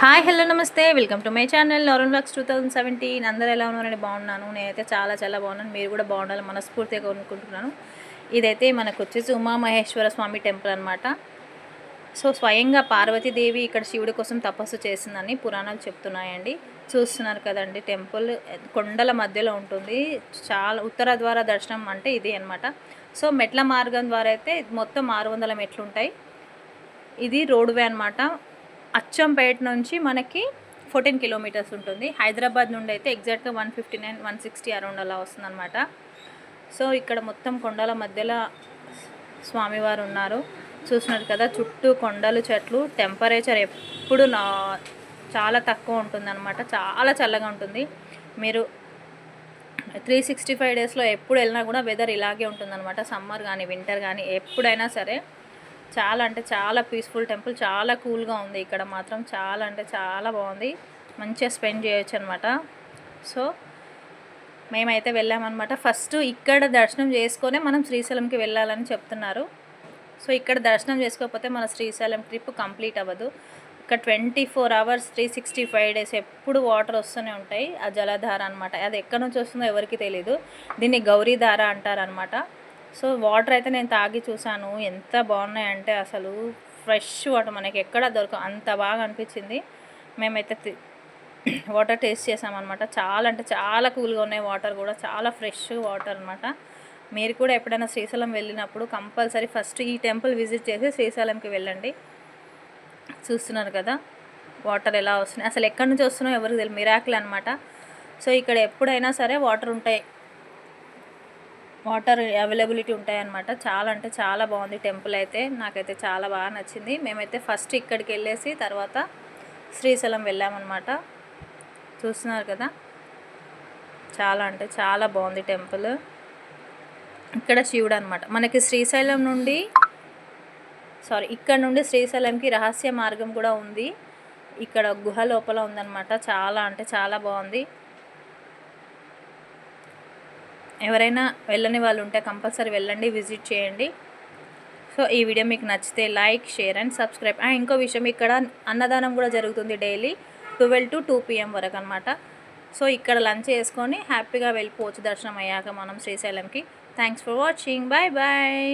Hi hello నమస్తే welcome to my channel Lauren vlogs 2017. అందరూ ఎలా ఉన్నారని బాగున్నాను. నేనైతే చాలా చాలా బాగున్నాను. మీరు కూడా బాగుండాలని మనస్ఫూర్తిగా కోరుకుంటున్నాను. ఇదైతే మనకు వచ్చేసి ఉమామహేశ్వర స్వామి టెంపుల్ అనమాట. సో స్వయంగా పార్వతీదేవి ఇక్కడ శివుడి కోసం తపస్సు చేసిందని పురాణాలు చెప్తున్నాయండి. చూస్తున్నారు కదండి, టెంపుల్ కొండల మధ్యలో ఉంటుంది. చాలా ఉత్తర ద్వార దర్శనం అంటే ఇది అనమాట. సో మెట్ల మార్గం ద్వారా అయితే మొత్తం 600 మెట్లు ఉంటాయి. ఇది రోడ్వే అనమాట. అచ్చంపేట నుంచి మనకి 14 కిలోమీటర్స్ ఉంటుంది. హైదరాబాద్ నుండి అయితే ఎగ్జాక్ట్గా 159 160 అరౌండ్ అలా వస్తుందన్నమాట. సో ఇక్కడ మొత్తం కొండల మధ్యలో స్వామివారు ఉన్నారు. చూస్తున్నారు కదా, చుట్టూ కొండలు, చెట్లు. టెంపరేచర్ ఎప్పుడు చాలా తక్కువ ఉంటుందన్నమాట. చాలా చల్లగా ఉంటుంది. మీరు 365 డేస్లో ఎప్పుడు వెళ్ళినా కూడా వెదర్ ఇలాగే ఉంటుందన్నమాట. సమ్మర్ కానీ వింటర్ కానీ ఎప్పుడైనా సరే చాలా అంటే చాలా పీస్ఫుల్ టెంపుల్. చాలా కూల్గా ఉంది ఇక్కడ మాత్రం. చాలా అంటే చాలా బాగుంది. మంచిగా స్పెండ్ చేయొచ్చు అనమాట. సో మేమైతే వెళ్ళామన్నమాట. ఫస్ట్ ఇక్కడ దర్శనం చేసుకొని మనం శ్రీశైలంకి వెళ్ళాలని చెప్తున్నారు. సో ఇక్కడ దర్శనం చేసుకోకపోతే మన శ్రీశైలం ట్రిప్ కంప్లీట్ అవ్వదు. ఇక్కడ 24 అవర్స్ 365 డేస్ ఎప్పుడు వాటర్ వస్తూనే ఉంటాయి. ఆ జలధార అనమాట. అది ఎక్కడి నుంచి వస్తుందో ఎవరికి తెలీదు. దీన్ని గౌరీధార అంటారనమాట. సో వాటర్ అయితే నేను తాగి చూసాను. ఎంత బాగున్నాయంటే అసలు ఫ్రెష్ వాటర్ మనకి ఎక్కడ దొరకవు, అంత బాగా అనిపించింది. మేమైతే వాటర్ టేస్ట్ చేసామన్నమాట. చాలా అంటే చాలా కూల్గా ఉన్నాయి. వాటర్ కూడా చాలా ఫ్రెష్ వాటర్ అనమాట. మీరు కూడా ఎప్పుడైనా శ్రీశైలం వెళ్ళినప్పుడు కంపల్సరీ ఫస్ట్ ఈ టెంపుల్ విజిట్ చేసి శ్రీశైలంకి వెళ్ళండి. చూస్తున్నారు కదా వాటర్ ఎలా వస్తున్నాయి. అసలు ఎక్కడి నుంచి వస్తున్నాయో ఎవరికి తెలియదు. మిరాకిల్ అనమాట. సో ఇక్కడ ఎప్పుడైనా సరే వాటర్ ఉంటాయి, వాటర్ అవైలబిలిటీ ఉంటాయన్నమాట. చాలా అంటే చాలా బాగుంది టెంపుల్ అయితే. నాకైతే చాలా బాగా నచ్చింది. మేమైతే ఫస్ట్ ఇక్కడికి వెళ్ళేసి తర్వాత శ్రీశైలం వెళ్ళామన్నమాట. చూస్తున్నారు కదా, చాలా అంటే చాలా బాగుంది టెంపుల్. ఇక్కడ శివుడు అనమాట. మనకి శ్రీశైలం నుండి ఇక్కడ నుండి శ్రీశైలంకి రహస్య మార్గం కూడా ఉంది. ఇక్కడ గుహ లోపల ఉందన్నమాట. చాలా అంటే చాలా బాగుంది. ఎవరైనా వెళ్ళని వాళ్ళు ఉంటే కంపల్సరీ వెళ్ళండి, విజిట్ చేయండి. సో ఈ వీడియో మీకు నచ్చితే లైక్, షేర్ అండ్ సబ్స్క్రైబ్. ఇంకో విషయం, ఇక్కడ అన్నదానం కూడా జరుగుతుంది డైలీ 12 to 2 PM వరకు అనమాట. సో ఇక్కడ లంచ్ చేసుకొని హ్యాపీగా వెళ్ళిపోవచ్చు దర్శనం అయ్యాక మనం శ్రీశైలంకి. Thanks for watching. Bye bye.